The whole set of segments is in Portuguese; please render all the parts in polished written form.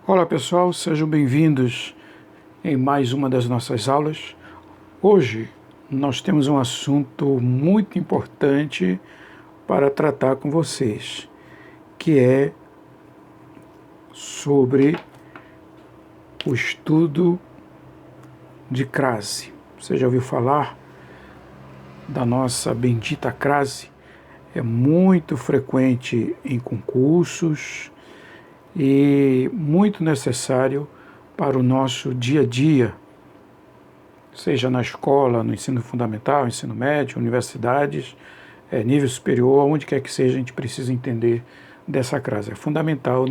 Olá pessoal, sejam bem-vindos em mais uma das nossas aulas. Hoje nós temos um assunto muito importante para tratar com vocês, que é sobre o estudo de crase. Você já ouviu falar da nossa bendita crase? É muito frequente em concursos e muito necessário para o nosso dia a dia, seja na escola, no ensino fundamental, ensino médio, universidades, nível superior, onde quer que seja, a gente precisa entender dessa crase. É fundamental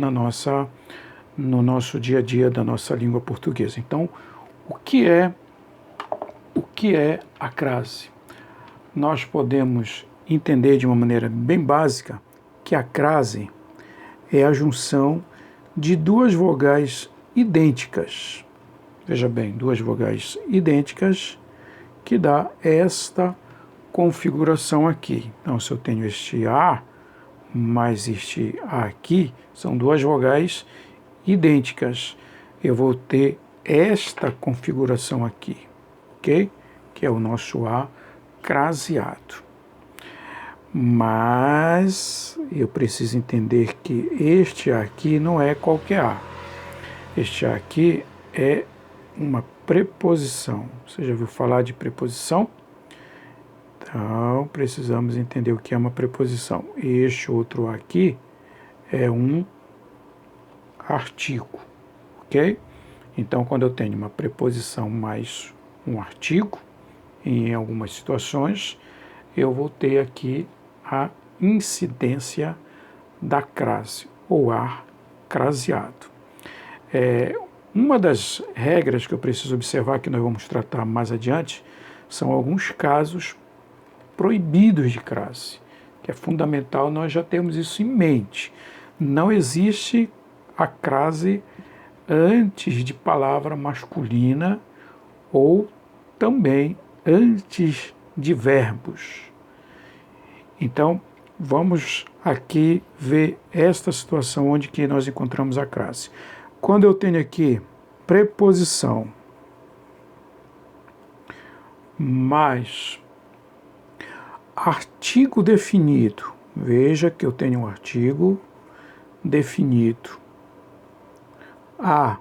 no nosso dia a dia da nossa língua portuguesa. Então, o que é a crase? Nós podemos entender de uma maneira bem básica que a crase é a junção de duas vogais idênticas. Veja bem, duas vogais idênticas que dá esta configuração aqui. Então, se eu tenho este A mais este A aqui, são duas vogais idênticas. Eu vou ter esta configuração aqui, ok? Que é o nosso A craseado. Mas eu preciso entender que este aqui não é qualquer A. Este aqui é uma preposição. Você já ouviu falar de preposição? Então, precisamos entender o que é uma preposição. Este outro aqui é um artigo, ok? Então, quando eu tenho uma preposição mais um artigo, em algumas situações, eu vou ter aqui a incidência da crase, ou ar craseado. Uma das regras que eu preciso observar, que nós vamos tratar mais adiante, são alguns casos proibidos de crase, que é fundamental nós já termos isso em mente. Não existe a crase antes de palavra masculina ou também antes de verbos. Então, vamos aqui ver esta situação onde que nós encontramos a crase. Quando eu tenho aqui preposição mais artigo definido, veja que eu tenho um artigo definido, a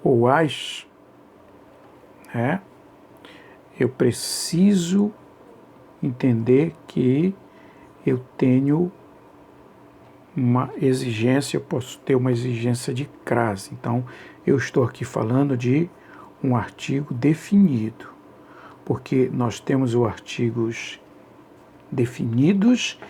ou as, né? Eu preciso entender que eu tenho uma exigência, eu posso ter uma exigência de crase. Então, eu estou aqui falando de um artigo definido, porque nós temos os artigos definidos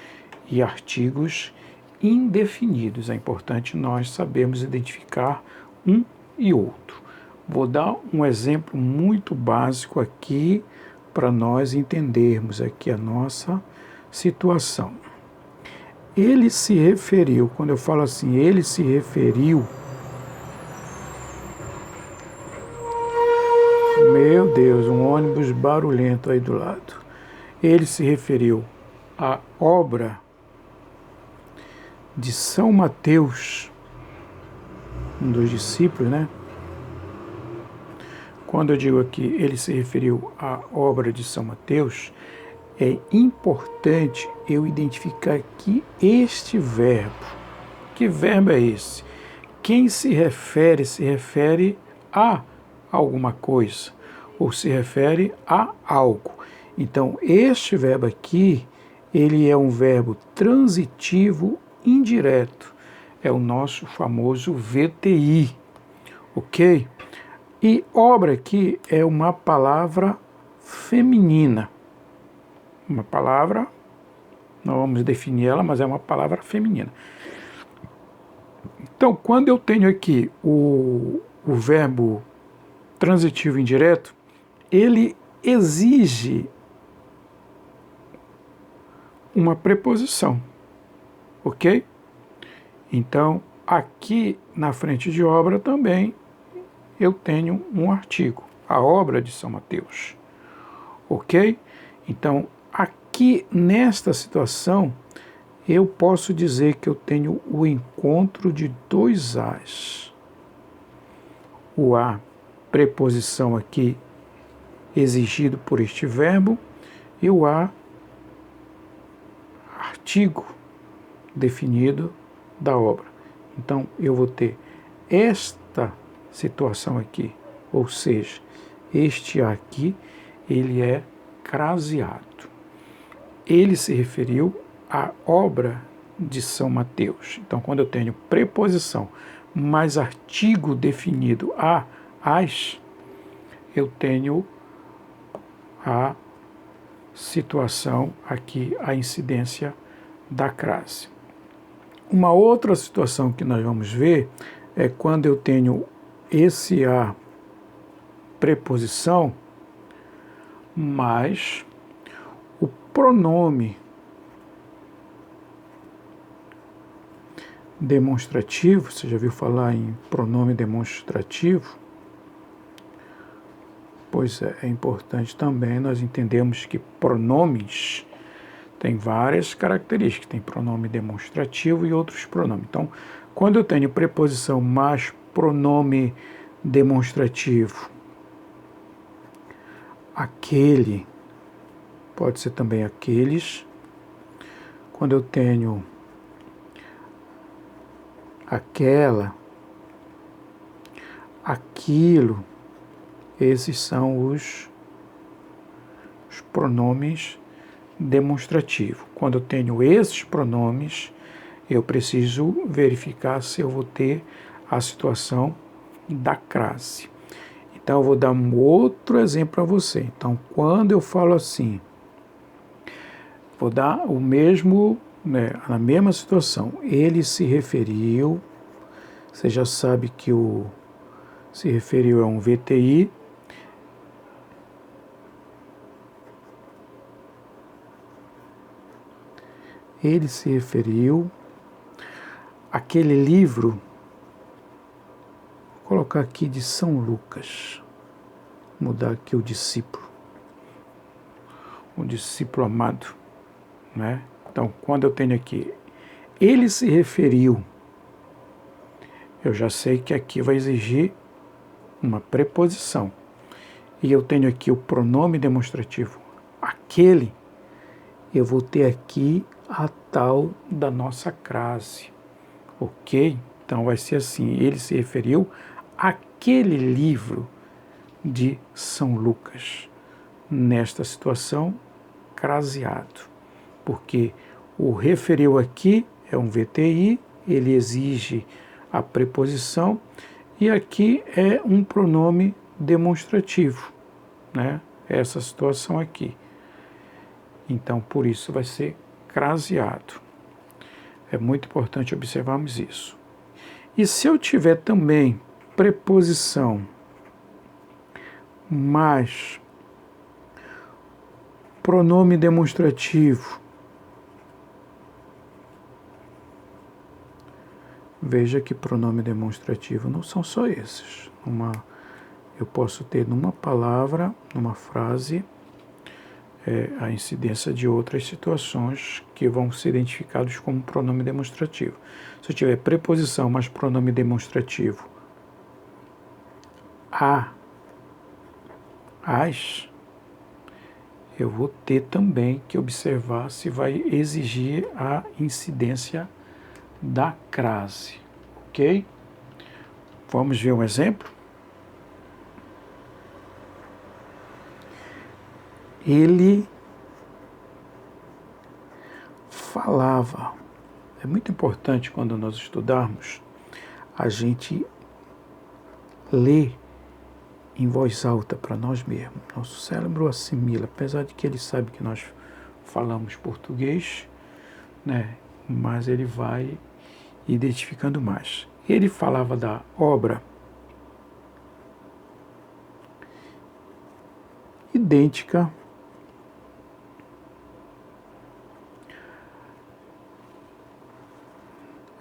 e artigos indefinidos. É importante nós sabermos identificar um e outro. Vou dar um exemplo muito básico aqui para nós entendermos aqui a nossa situação. Ele se referiu, quando eu falo assim, ele se referiu, meu Deus, um ônibus barulhento aí do lado. Ele se referiu à obra de São Mateus, um dos discípulos, né? Quando eu digo aqui, ele se referiu à obra de São Mateus, é importante eu identificar aqui este verbo. Que verbo é esse? Quem se refere a alguma coisa, ou se refere a algo. Então, este verbo aqui, ele é um verbo transitivo indireto. É o nosso famoso VTI, ok? E obra aqui é uma palavra feminina. Uma palavra, não vamos definir ela, mas é uma palavra feminina. Então, quando eu tenho aqui o verbo transitivo indireto, ele exige uma preposição, ok? Então, aqui na frente de obra também eu tenho um artigo, a obra de São Mateus, ok? Então, aqui nesta situação, eu posso dizer que eu tenho o encontro de dois As. O A, preposição aqui exigido por este verbo, e o A, artigo definido da obra. Então, eu vou ter esta situação aqui, ou seja, este A aqui, ele é craseado. Ele se referiu à obra de São Mateus. Então, quando eu tenho preposição mais artigo definido a as, eu tenho a situação aqui, a incidência da crase. Uma outra situação que nós vamos ver é quando eu tenho esse a preposição mais o pronome demonstrativo. Você já viu falar em pronome demonstrativo? Pois é importante também nós entendemos que pronomes têm várias características. Tem pronome demonstrativo e outros pronomes. Então, quando eu tenho preposição mais pronome demonstrativo, aquele, pode ser também aqueles. Quando eu tenho aquela, aquilo, esses são os pronomes demonstrativos. Quando eu tenho esses pronomes, eu preciso verificar se eu vou ter a situação da crase. Então, eu vou dar um outro exemplo para você. Então, quando eu falo assim, vou dar o mesmo, na mesma situação. Ele se referiu, você já sabe que o se referiu a um VTI. Ele se referiu àquele livro, vou colocar aqui de São Lucas, mudar aqui o discípulo amado, né? Então, quando eu tenho aqui, ele se referiu, eu já sei que aqui vai exigir uma preposição. E eu tenho aqui o pronome demonstrativo, aquele, eu vou ter aqui a tal da nossa crase, ok? Então vai ser assim, ele se referiu àquele livro de São Lucas, nesta situação, craseado, porque o referiu aqui é um VTI, ele exige a preposição, e aqui é um pronome demonstrativo, né? Essa situação aqui. Então, por isso vai ser craseado. É muito importante observarmos isso. E se eu tiver também preposição mais pronome demonstrativo, veja que pronome demonstrativo não são só esses. Eu posso ter numa palavra, numa frase, a incidência de outras situações que vão ser identificados como pronome demonstrativo. Se eu tiver preposição mais pronome demonstrativo a, as, eu vou ter também que observar se vai exigir a incidência da crase, ok? Vamos ver um exemplo? Ele falava. É muito importante quando nós estudarmos, a gente ler em voz alta para nós mesmos. Nosso cérebro assimila, apesar de que ele sabe que nós falamos português, né? Mas ele vai identificando mais. Ele falava da obra idêntica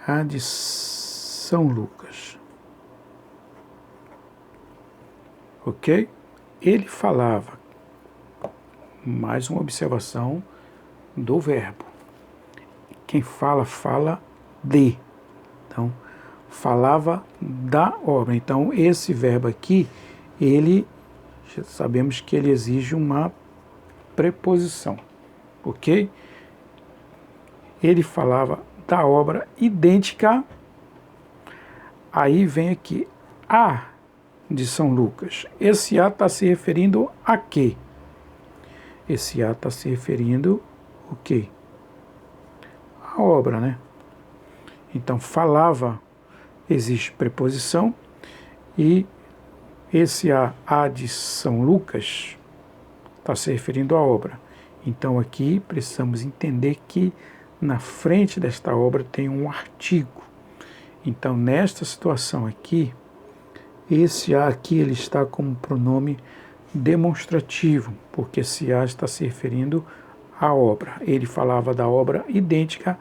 à de São Lucas. Ok? Ele falava, mais uma observação do verbo. quem fala, fala de. Então, falava da obra. Então, esse verbo aqui, ele, sabemos que ele exige uma preposição, ok? Ele falava da obra idêntica. Aí vem aqui, a de São Lucas. Esse a está se referindo a quê? Esse a está se referindo o quê? A obra, né? Então, falava, existe preposição, e esse a de São Lucas está se referindo à obra. Então, aqui precisamos entender que na frente desta obra tem um artigo. Então, nesta situação aqui, esse a aqui ele está como pronome demonstrativo, porque esse a está se referindo à obra. Ele falava da obra idêntica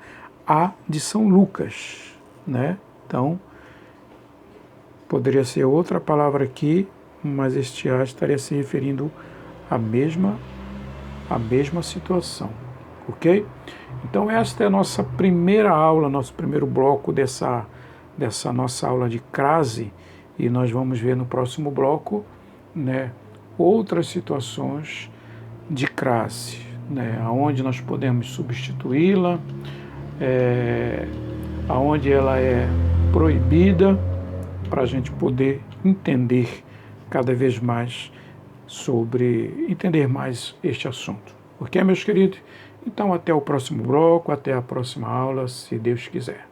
à de São Lucas, né? Então, poderia ser outra palavra aqui, mas este a estaria se referindo à mesma situação, ok? Então, esta é a nossa primeira aula, nosso primeiro bloco dessa nossa aula de crase, e nós vamos ver no próximo bloco, né, outras situações de crase, né, onde nós podemos substituí-la, aonde ela é proibida, para a gente poder entender cada vez mais entender mais este assunto. Ok, meus queridos? Então, até o próximo bloco, até a próxima aula, se Deus quiser.